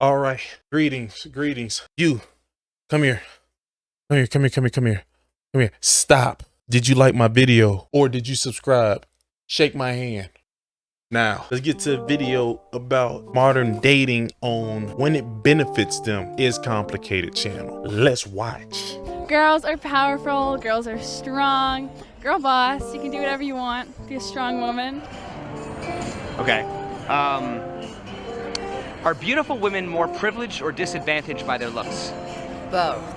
All right. Greetings. Greetings. You, come here. Come here. Come here. Come here. Come here. Come here. Stop. Did you like my video or did you subscribe? Shake my hand. Now, let's get to a video about modern dating on When It Benefits Them Is Complicated channel. Let's watch. Girls are powerful. Girls are strong. Girl boss. You can do whatever you want. Be a strong woman. Okay. Are beautiful women more privileged or disadvantaged by their looks? Both.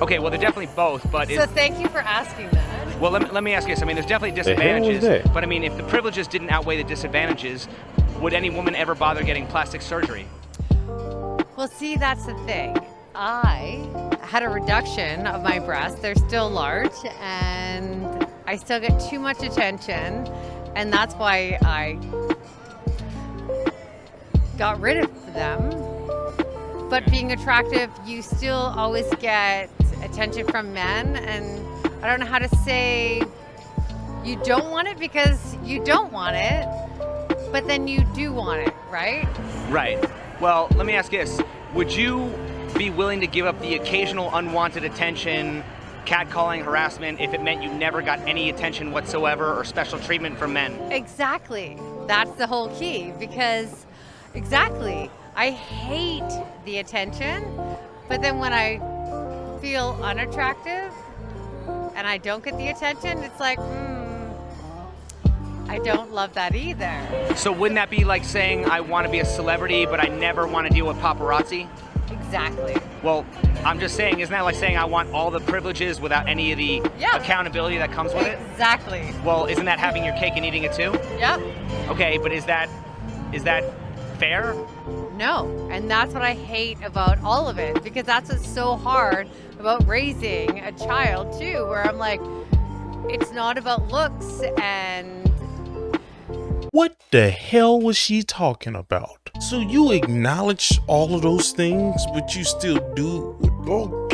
Okay, well, they're definitely both, but So thank you for asking that. well, let me ask you this. I mean, there's definitely The hell was disadvantages, that? but I mean, if the privileges didn't outweigh the disadvantages, would any woman ever bother getting plastic surgery? Well, see, that's the thing. I had a reduction of my breasts. They're still large, and I still get too much attention, and that's why I got rid of them. But being attractive, you still always get attention from men, and I don't know how to say you don't want it because you don't want it, but then you do want it, right? Right. Well, let me ask you this. Would you be willing to give up the occasional unwanted attention, catcalling, harassment, if it meant you never got any attention whatsoever or special treatment from men? Exactly. That's the whole key because exactly. I hate the attention, but then when I feel unattractive and I don't get the attention, it's like, I don't love that either. So wouldn't that be like saying I want to be a celebrity, but I never want to deal with paparazzi? Exactly. Well, I'm just saying, isn't that like saying I want all the privileges without any of the Yeah. accountability that comes with it? Exactly. Well, isn't that having your cake and eating it too? Yep. Okay, but is that fair? No. And that's what I hate about all of it because that's what's so hard about raising a child too, where I'm like, it's not about looks and What the hell was she talking about? So you acknowledge all of those things, but you still do. Oh.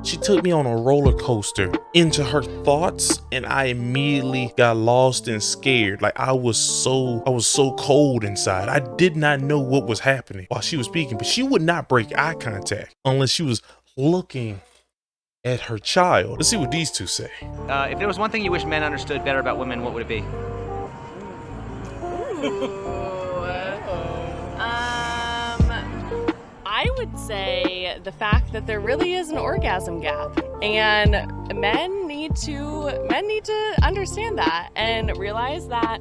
She took me on a roller coaster into her thoughts, and I immediately got lost and scared. Like I was so cold inside. I did not know what was happening while she was speaking, but she would not break eye contact unless she was looking at her child. Let's see what these two say. If there was one thing you wish men understood better about women, what would it be? I would say the fact that there really is an orgasm gap, and men need to understand that and realize that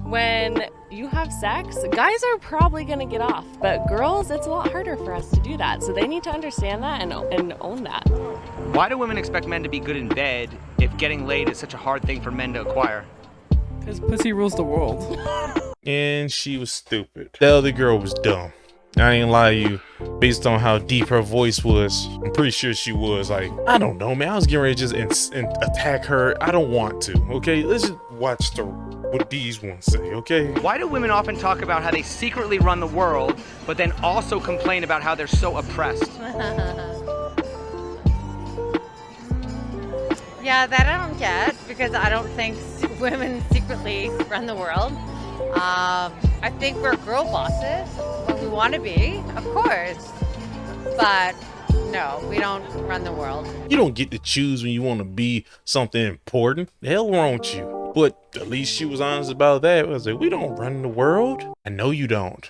when you have sex, guys are probably going to get off, but girls, it's a lot harder for us to do that. So they need to understand that and own that. Why do women expect men to be good in bed if getting laid is such a hard thing for men to acquire? Because pussy rules the world. And she was stupid. The other girl was dumb. I ain't lie to you, based on how deep her voice was, I'm pretty sure she was like, I don't know, man. I was getting ready to just and attack her. I don't want to, okay? Let's just watch what these ones say, okay? Why do women often talk about how they secretly run the world, but then also complain about how they're so oppressed? yeah, that I don't get because I don't think women secretly run the world. I think we're girl bosses when we want to be, of course, but no, we don't run the world. You don't get to choose when you want to be something important. The hell wrong with you? But at least she was honest about that. I was like, we don't run the world. I know you don't.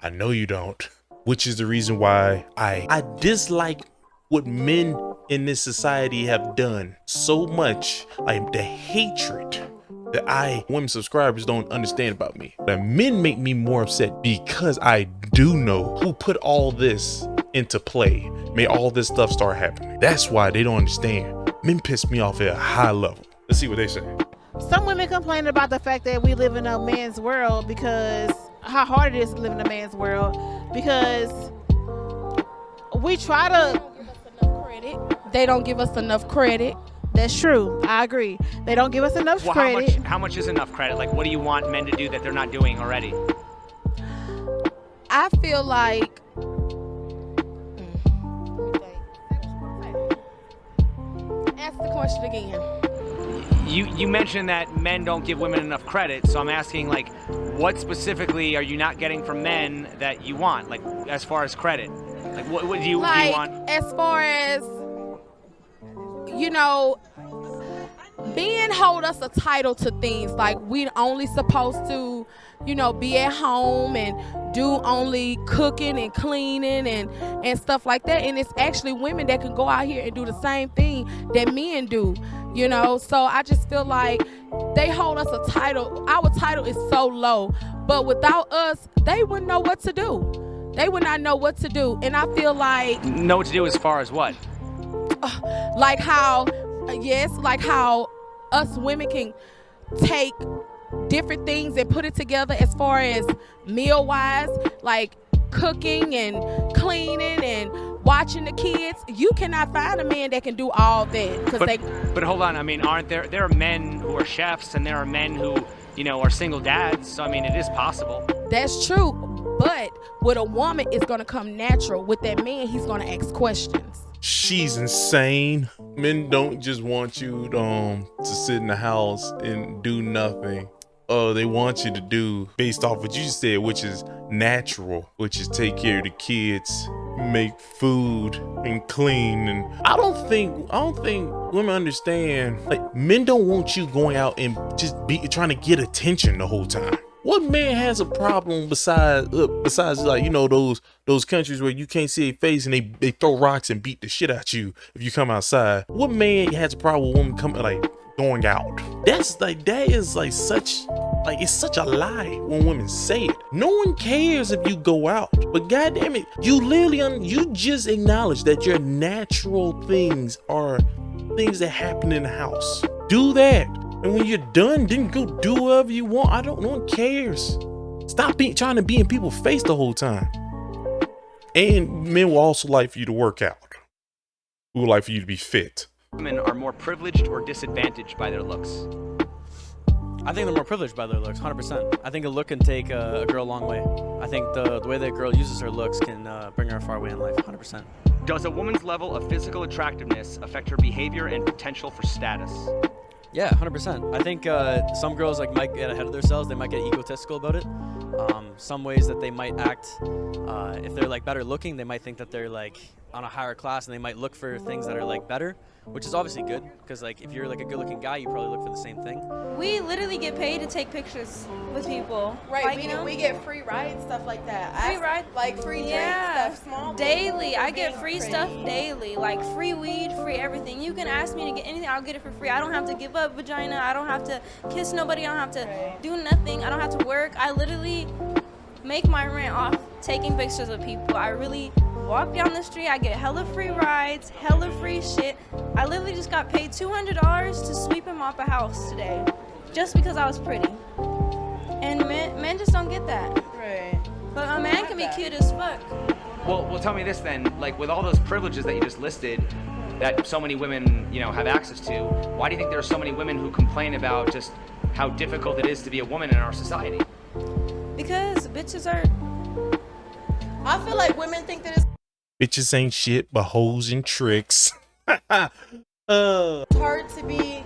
I know you don't. Which is the reason why I dislike what men in this society have done so much. Like the hatred that women subscribers don't understand about me. That men make me more upset because I do know who put all this into play, made all this stuff start happening. That's why they don't understand. Men piss me off at a high level. Let's see what they say. Some women complain about the fact that we live in a man's world because how hard it is to live in a man's world because we try to they don't give us enough credit. That's true. I agree. They don't give us enough Well, credit. how much is enough credit? Like, what do you want men to do that they're not doing already? I feel like ask the question again. You mentioned that men don't give women enough credit, so I'm asking, like, what specifically are you not getting from men that you want, like as far as credit? Like what do you want? As far as, you know, men hold us a title to things, like we only supposed to, you know, be at home and do only cooking and cleaning and stuff like that. And it's actually women that can go out here and do the same thing that men do, you know. So I just feel like they hold us a title. Our title is so low, but without us, they wouldn't know what to do. They would not know what to do. And I feel like... Know what to do as far as what? Like how us women can take different things and put it together as far as meal wise, like cooking and cleaning and watching the kids. You cannot find a man that can do all that. But hold on, I mean, aren't there are men who are chefs and there are men who, you know, are single dads, so I mean, it is possible. That's true, but with a woman, it's gonna come natural. With that man, he's gonna ask questions. She's insane. Men don't just want you to sit in the house and do nothing. They want you to do based off what you said, which is natural, which is take care of the kids, make food and clean. And I don't think women understand, like, men don't want you going out and just trying to get attention the whole time. What man has a problem besides like, you know, those countries where you can't see a face and they throw rocks and beat the shit out you if you come outside? What man has a problem with women coming, like, going out? It's such a lie when women say it. No one cares if you go out, but goddamn it, you literally you just acknowledge that your natural things are things that happen in the house. Do that. And when you're done, then go do whatever you want. No one cares. Stop trying to be in people's face the whole time. And men will also like for you to work out. We would like for you to be fit. Women are more privileged or disadvantaged by their looks? I think they're more privileged by their looks, 100%. I think a look can take a girl a long way. I think the way that a girl uses her looks can bring her a far way in life, 100%. Does a woman's level of physical attractiveness affect her behavior and potential for status? Yeah, 100%. I think some girls might get ahead of themselves. They might get egotistical about it. Some ways that they might act, if they're better looking, they might think that they're on a higher class, and they might look for things that are better, which is obviously good, because if you're a good-looking guy, you probably look for the same thing. We literally get paid to take pictures with people. Right, we get free rides, stuff like that. Free rides? Free drinks, stuff, small. Daily. I get free stuff daily, free weed, free everything. You can ask me to get anything, I'll get it for free. I don't have to give up vagina. I don't have to kiss nobody. I don't have to do nothing. I don't have to work. I literally make my rent off taking pictures of people. I really walk down the street, I get hella free rides, hella free shit. I literally just got paid $200 to sweep and mop a house today, just because I was pretty. And men just don't get that. Right. But a man can be cute as fuck. Well, tell me this then. With all those privileges that you just listed, that so many women, have access to, why do you think there are so many women who complain about just how difficult it is to be a woman in our society? Because bitches are... I feel like women think that it's Bitches ain't shit but hoes and tricks. hard to be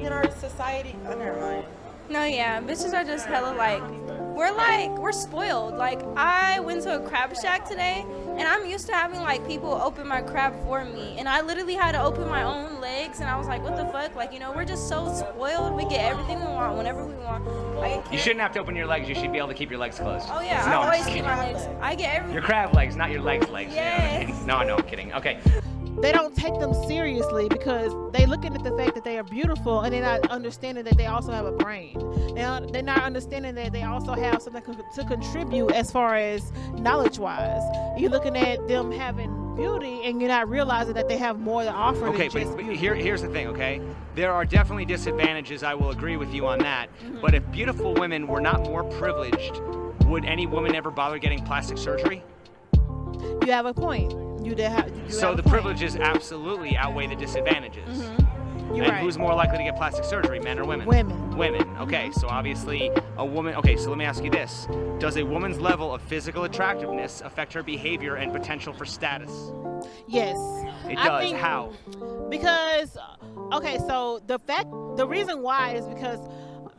in our society. Oh, never mind. No, yeah, bitches are just hella we're spoiled. I went to a crab shack today, and I'm used to having people open my crab for me, and I literally had to open my own legs, and I was like, what the fuck? We're just so spoiled. We get everything we want whenever we want. You shouldn't have to open your legs. You should be able to keep your legs closed. Oh yeah, No, I I'm always just keep kidding. my legs. I get everything. Your crab legs, not your legs. Yes. No, I'm kidding. Okay. They don't take them seriously because they looking at the fact that they are beautiful, and they're not understanding that they also have a brain. They're not understanding that they also have something to contribute as far as knowledge-wise. You're looking at them having beauty, and you're not realizing that they have more to offer. Okay, than just but beauty. here's the thing, okay? There are definitely disadvantages. I will agree with you on that. Mm-hmm. But if beautiful women were not more privileged, would any woman ever bother getting plastic surgery? You have a point. So the privileges absolutely outweigh the disadvantages. Mm-hmm. You're and right. who's more likely to get plastic surgery, men or women? Women. Women. Okay, so obviously a woman. Okay, so let me ask you this: does a woman's level of physical attractiveness affect her behavior and potential for status? Yes. It I does. think- How? Because, okay, so the reason why is because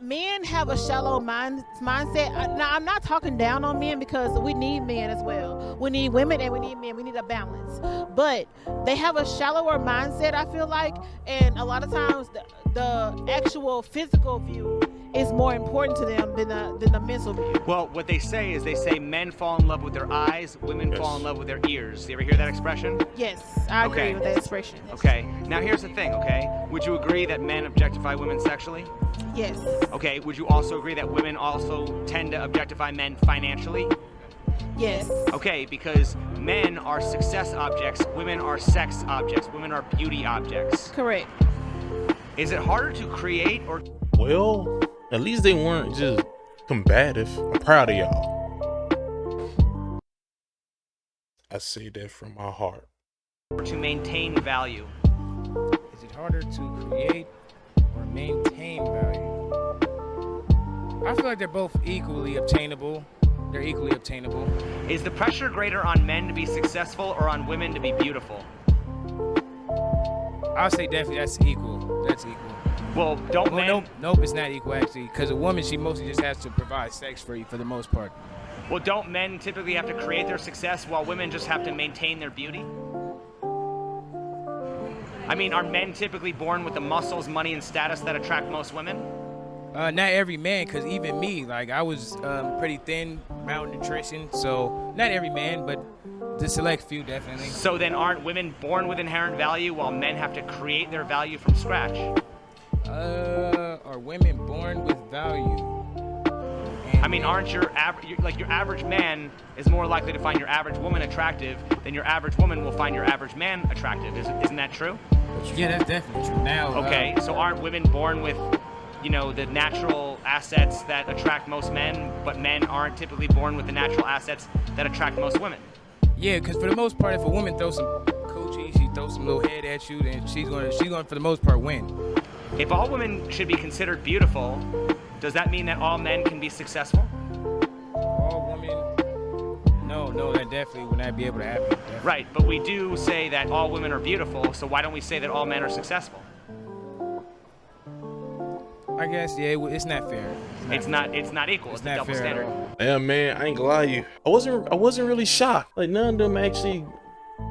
men have a shallow mindset. Now, I'm not talking down on men because we need men as well. We need women and we need men. We need a balance. But they have a shallower mindset, I feel like, and a lot of times the actual physical view is more important to them than the mental view. Well, what they say is men fall in love with their eyes, women fall in love with their ears. You ever hear that expression? Yes, I agree with that expression. Okay, now here's the thing, okay? Would you agree that men objectify women sexually? Yes. Okay, would you also agree that women also tend to objectify men financially? Yes. Okay, because men are success objects, women are sex objects, women are beauty objects. Correct. Is it harder to create or... Well, at least they weren't just combative. I'm proud of y'all. I say that from my heart. to maintain value? Is it harder to create or maintain value? I feel like they're both equally obtainable. They're equally obtainable. Is the pressure greater on men to be successful or on women to be beautiful? I'll say definitely that's equal. That's equal. Well, don't men... Nope, it's not equal actually. Because a woman, she mostly just has to provide sex for you for the most part. Well, don't men typically have to create their success while women just have to maintain their beauty? I mean, are men typically born with the muscles, money, and status that attract most women? Not every man, because even me, like I was pretty thin, malnutrition, so not every man, but the select few definitely. So then aren't women born with inherent value while men have to create their value from scratch? Are women born with value? I mean, aren't your average man is more likely to find your average woman attractive than your average woman will find your average man attractive? Isn't that true? Yeah, that's definitely true. Now, okay, so aren't women born with, you know, the natural assets that attract most men, but men aren't typically born with the natural assets that attract most women? Yeah, because for the most part, if a woman throws some coochie, she throws some little head at you, then she's going for the most part win. If all women should be considered beautiful, does that mean that all men can be successful? All women? No, that definitely would not be able to happen. Definitely. Right, but we do say that all women are beautiful, so why don't we say that all men are successful? I guess, yeah, it's not fair. It's not equal. It's a double standard. Yeah, man, I ain't gonna lie to you. I wasn't really shocked. Like, none of them actually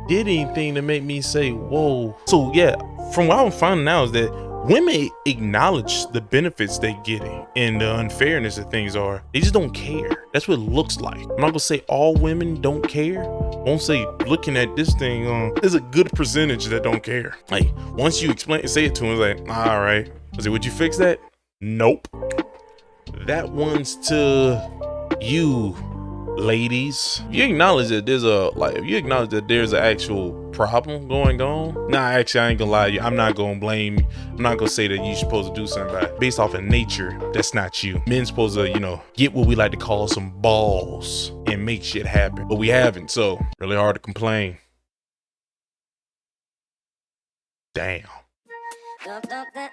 did anything to make me say, whoa. So yeah, from what I'm finding now is that women acknowledge the benefits they're getting and the unfairness that things are. They just don't care. That's what it looks like. I'm not gonna say all women don't care. I won't say looking at this thing, there's a good percentage that don't care. Like, once you say it to them, it's like, all right. I say, would you fix that? Nope. That one's to you, ladies. If you acknowledge that there's an actual problem going on. Nah, actually, I ain't gonna lie to you. I'm not gonna say that you're supposed to do something based off of nature. That's not you. Men's supposed to, get what we like to call some balls and make shit happen. But we haven't, so really hard to complain. Damn. Okay.